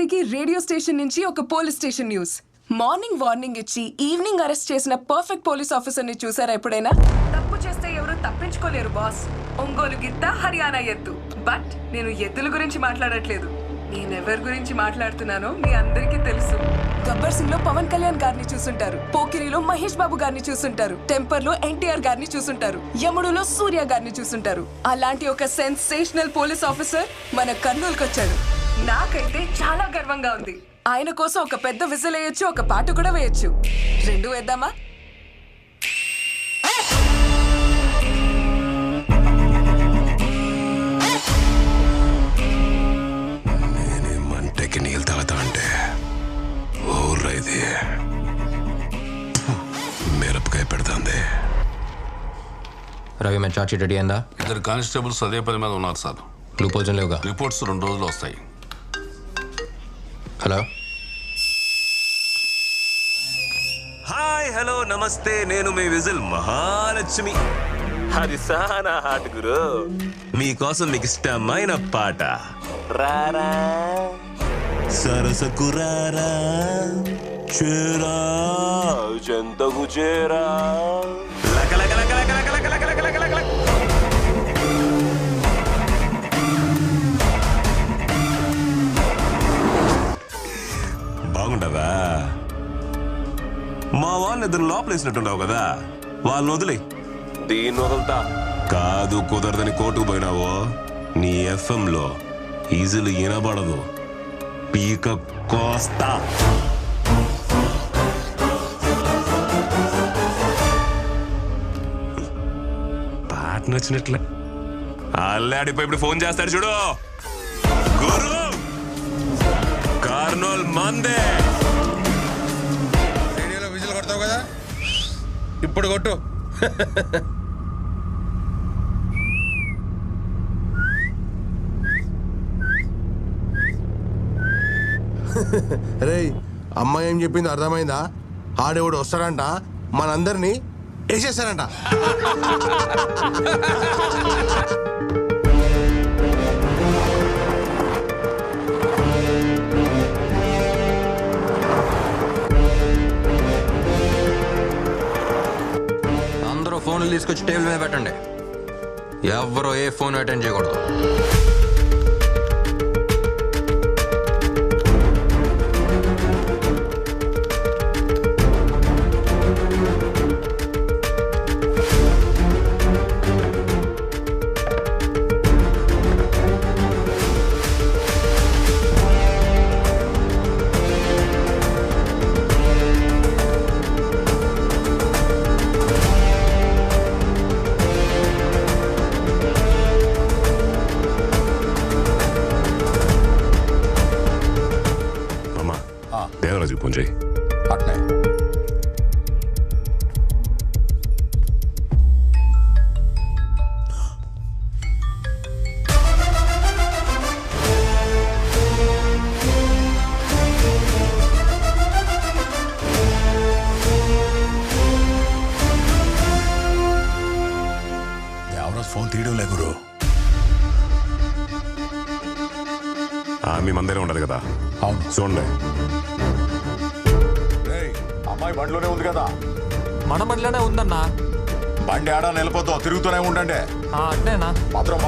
రాత్రికి radio station నుంచి ఒక police station news. Morning warning ఇచ్చి ఈవినింగ్ అరెస్ట్ చేసిన పర్ఫెక్ట్ పోలీస్ ఆఫీసర్ ని చూసారా ఎప్పుడైనా? తప్పు చేస్తే ఎవరు తప్పించుకోలేరు బాస్. ఒంగోలు గిత్త, హర్యానా ఎద్దు. బట్ నేను ఎద్దుల గురించి మాట్లాడట్లేదు. నేనెవరి గురించి మాట్లాడుతున్నానో మీ అందరికీ తెలుసు. గబ్బర్ సింగ్ లో పవన్ కళ్యాణ్ గారిని చూసుంటారు, పోకిరిలో మహేష్ బాబు గారిని చూసుంటారు, టెంపర్ లో ఎన్టీఆర్ గారిని చూసుంటారు, యముడులో సూర్య గారిని చూసుంటారు. అలాంటి ఒక సెన్సేషనల్ పోలీస్ ఆఫీసర్ మన కర్నూలుకి వచ్చాడు. నాకైతే చాలా గర్వంగా ఉంది. ఆయన కోసం ఒక పెద్ద విజిల్ వేయొచ్చు, ఒక పాట కూడా వేయొచ్చు. రెండు వేద్దామా? మంటకి నీళ్ళు తాగుతా అంటే ఊర్లో ఇది మిరపకాయ పెడుతుంది. రవి మేము చార్జ్ షీట్ రెడీ అయిందా? ఇద్దరు కానిస్టేబుల్స్ అదే పని మీద ఉన్నారు సార్. గ్లూపోజ్ లేవుగా? రిపోర్ట్స్ 2 రోజులు వస్తాయి. హలో, హాయ్, హలో, నమస్తే. నేను మీ విజిల్ మహాలక్ష్మి. అది సానా హాట్ గురు. మీకోసం మీకు ఇష్టమైన పాట. రారా సరసకు రారా, చేరా చెంతకు చేరా, లక లక లక లక లక లక లక లక లక లక. బాగుండదా? మా వాళ్ళని ఇద్దరు లోపలేసినట్టున్నావు కదా, వాళ్ళని వదిలే. దీన్ని వదులుతా కాదు, కుదరదని కోర్టుకు పోయినావో నీ ఎఫ్ఎంలో ఈజీలు వినబడదు. పీక కోస్తా. పాట నచ్చినట్లే అల్లాడిపోయి ఇప్పుడు ఫోన్ చేస్తాడు చూడు. గురు కార్నూల్ మందే. రేడియోలో విజిల్ కొడతావు కదా, ఇప్పుడు కొట్టు. రే, అమ్మాయి ఏం చెప్పింది అర్థమైందా? ఆడేవాడు వస్తాడంట, మనందరినీ వేసేస్తాడంట. అందరూ ఫోన్లు తీసుకొచ్చి టేబుల్ మీద పెట్టండి. ఎవరో ఏ ఫోన్ అటెండ్ చేయకూడదు. దేవరాజు ఫోన్ చేయి. అట్నే దేవరాజ్ ఫోన్ తీయడం లే గురు. మీ మందిరం ఉండదు కదా? అవును, చూడండి. అమ్మాయి బండిలోనే ఉంది కదా. మన బండిలోనే ఉందన్నా. బండి ఆడా నిలబోద్దాం, తిరుగుతూనే ఉండండి. అట్నేనా? మాత్రం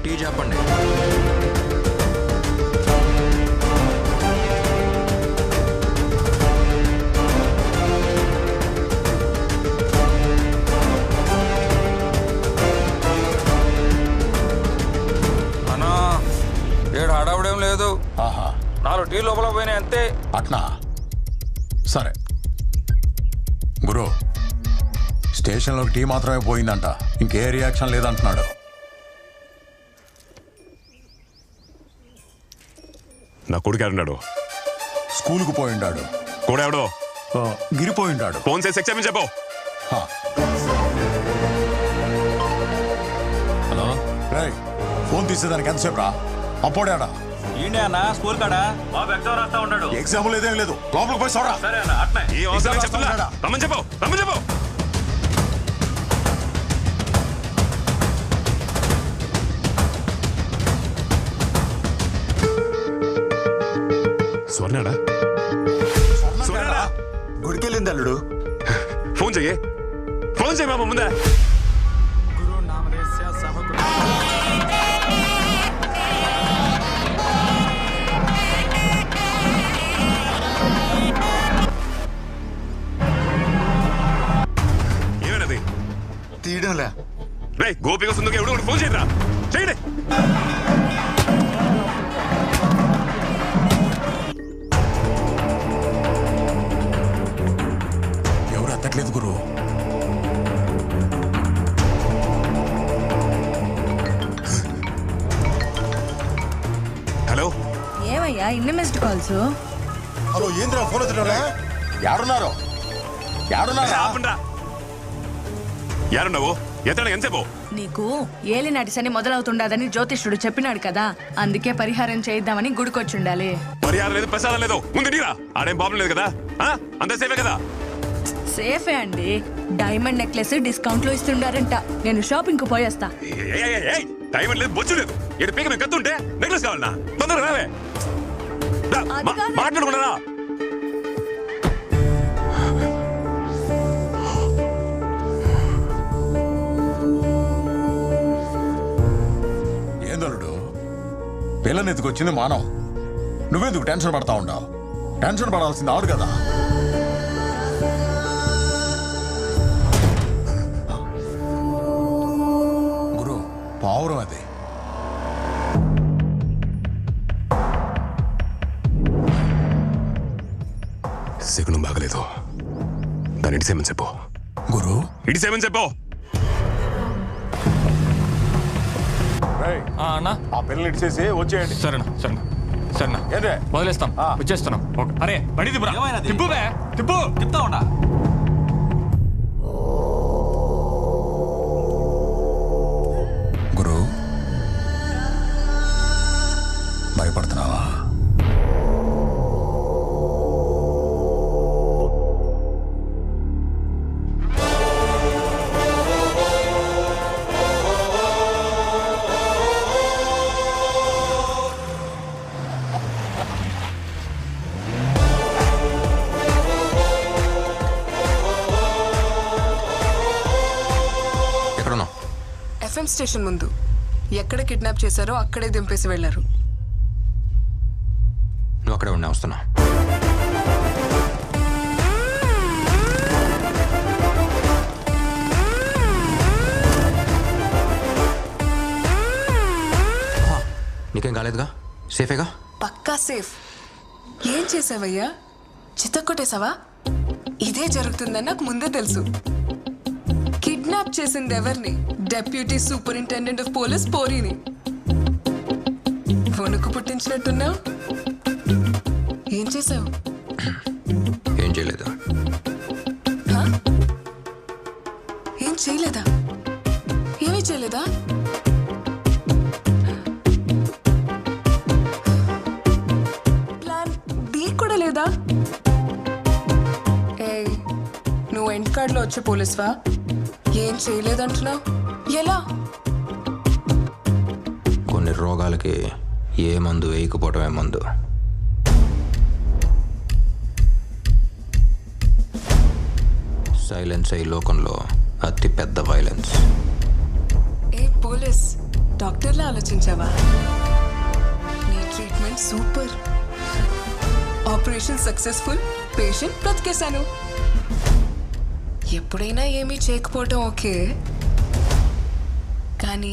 టీ చెప్పండి. అన్నా, ఏడు హడావుడేం లేదు. ఆహా, 4 టీ లోపల పోయినాయి అంతే. అట్నా? సరే గురు, స్టేషన్లోకి టీ మాత్రమే పోయిందంట, ఇంకే రియాక్షన్ లేదంటున్నాడు. నా కొడుకు ఎవరున్నాడు? స్కూల్కు పోయిండాడు. కూడా ఎవడో గిరిపోయిండాడు. ఫోన్ చేసి ఎక్స్ప్లెయిన్ చెప్పు. హలో రేయ్, ఫోన్ తీసేదానికి ఎంతసేపు రా? అప్పుడేడా ఏంటి అన్న స్కూల్ కాడా బాబు ఎగ్జామ్ రాస్తా ఉన్నాడు. ఎగ్జామ్ లేదేం లేదు, లోపలికి పోయి చూడరా. సరే అన్న అట్నే. ఈ అవసరం చెప్తున్నా. రమ్మని చెప్పు. స్వర్ణాడా స్వర్ణాడా గుడికెళ్ళింది అల్లుడు. ఫోన్ చెయ్యి మామ ముందే. ఏమన్నది తీయడంలే. రే గోపిక సుందరికి ఎవడు ఫోన్ చేయరా చేయండి. ఎవరు ఎత్తట్లేదు గురు. హలో ఏమయ్యా ఇన్ని మిస్డ్ కాల్స్? హలో ఏంద్రా ఫోన్ ఎత్తడంలే? యాడున్నారు? యాడున్నారా? ఆపండ్రా. యారున్నావు ఎత్తడా ఎంతసేపు? నీకు ఏలినాటి శని మొదలవుతుండదని జ్యోతిష్యుడు చెప్పినాడు కదా, అందుకే పరిహారం చేయిద్దామని గుడికొచ్చుండాలి. పరిహారం లేదు ప్రసాదం లేదు ముందు నీరా. ఆడేం ప్రాబ్లం లేదు కదా, అంత సేఫే కదా? సేఫే అండి. డైమండ్ నెక్లెస్ డిస్కౌంట్ లో ఇస్తుండారంట. నేను షాపింగ్ కు పోయేస్తా. టైం లేదు బొచ్చు లేదు. ఎటు పీక మేము కత్తుంటే నెక్లెస్ కావాలన్నా? తొందరగా రావే. అది కాదు. మాట్లాడుకున్నారా? ఏందల్లుడు, పిల్లని ఎత్తుకొచ్చింది మానవ్. నువ్వెందుకు టెన్షన్ పడతా ఉండవు? టెన్షన్ పడాల్సింది ఆడు కదా. గురు పావురం అది. శకునం బాగలేదు. దాన్ని ఇడిసేమని చెప్పు. గురు ఇడిసేమని చెప్పు. అన్నా ఆ పిల్లని ఇచ్చేసి వచ్చేయండి. సరేనా సరేనా సరేనా ఏంటే? వదిలేస్తాం, వచ్చేస్తున్నాం. ఓకే. అరే బండి తిప్పురా. తిప్పు బే, తిప్పు. తిప్పుతా ఉండా. గురు భయపడుతున్నావా? ఎక్కడున్నావు? ఎఫ్ఎం స్టేషన్ ముందు. ఎక్కడ కిడ్నాప్ చేశారో అక్కడే దింపేసి వెళ్లారు. నువ్వు అక్కడే ఉన్నా, వస్తున్నా. నీకేం కాలేదుగా? సేఫేగా? పక్కా సేఫ్. ఏం చేసావయ్యా? చితక్కొట్టేశావా? ఇదే జరుగుతుందని నాకు ముందే తెలుసు. కిడ్నాప్ చేసింది ఎవరిని? డెప్యూటీ సూపరింటెండెంట్ ఆఫ్ పోలీస్ పోరీని. వణుకు పుట్టించినట్టున్నావు. ఏం చేసావు? ఏం చేయలేదు. ఏం చేయలేదా? ఏమీ చేయలేదా? ప్లాన్ బి కూడా లేదా? ఏయ్, నువ్వు ఎండ్ కార్డ్ లో వచ్చే పోలీస్వా? ఏం చేయలేదంటున్నావు. ఎలా? కొన్ని రోగాలకి ఏ మందు వేయకపోవటమే మందు. సైలెన్స్ అయి లోకంలో అతి పెద్ద వైలెన్స్. ఏ పోలీస్, డాక్టర్లా ఆలోచించావా? నీ treatment super. Operation successful. Patient బ్రతికేశాను. ఎప్పుడైనా ఏమీ చేయకపోవటం ఓకే, కానీ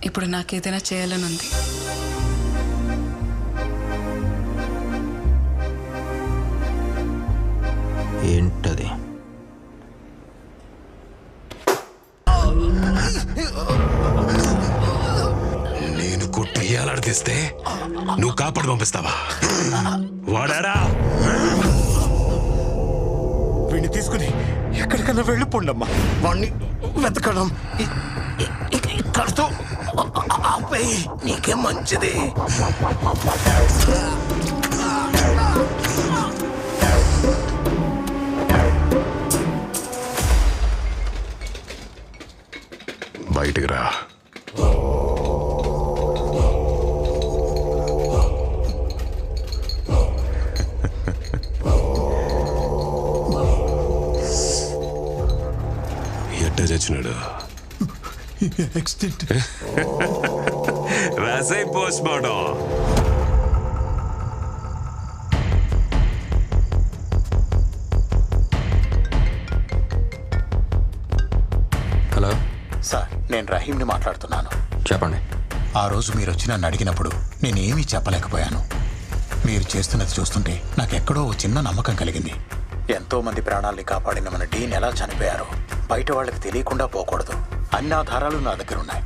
ఇప్పుడు నాకేదైనా చేయాలని ఉంది. ఏంటది? నేను కొట్టి ఏలాడితే నువ్వు కాపాడు పంపిస్తావా? వాడాడా? వీడిని తీసుకుని ఎక్కడికన్నా వెళ్ళిపోండమ్మా. వాడిని వెతకడం ఇక్కడితో ఆపేయి, నీకే మంచిది. బయటికి రా. వచ్చినాడు యాక్సిడెంట్. రాసై పోస్ట్ మార్టం. హలో సార్ నేను రహీంని మాట్లాడుతున్నాను. చెప్పండి. ఆ రోజు మీరు వచ్చి నన్ను అడిగినప్పుడు నేనేమీ చెప్పలేకపోయాను. మీరు చేస్తున్నది చూస్తుంటే నాకెక్కడో ఓ చిన్న నమ్మకం కలిగింది. ఎంతో మంది ప్రాణాల్ని కాపాడిన మన డీన్ ఎలా చనిపోయారో బయట వాళ్ళకి తెలియకుండా పోకూడదు. అన్ని ఆధారాలు నా దగ్గర ఉన్నాయి.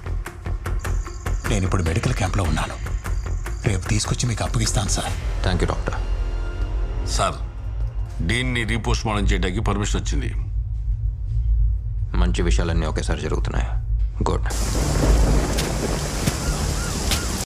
నేను ఇప్పుడు మెడికల్ క్యాంప్లో ఉన్నాను. రేపు తీసుకొచ్చి మీకు అప్పగిస్తాను sir. Thank you doctor. Sir డీన్ని రీపోస్ట్ మార్టం చేయడానికి పర్మిషన్ వచ్చింది. మంచి విషయాలన్నీ ఒకేసారి జరుగుతున్నాయి. గుడ్.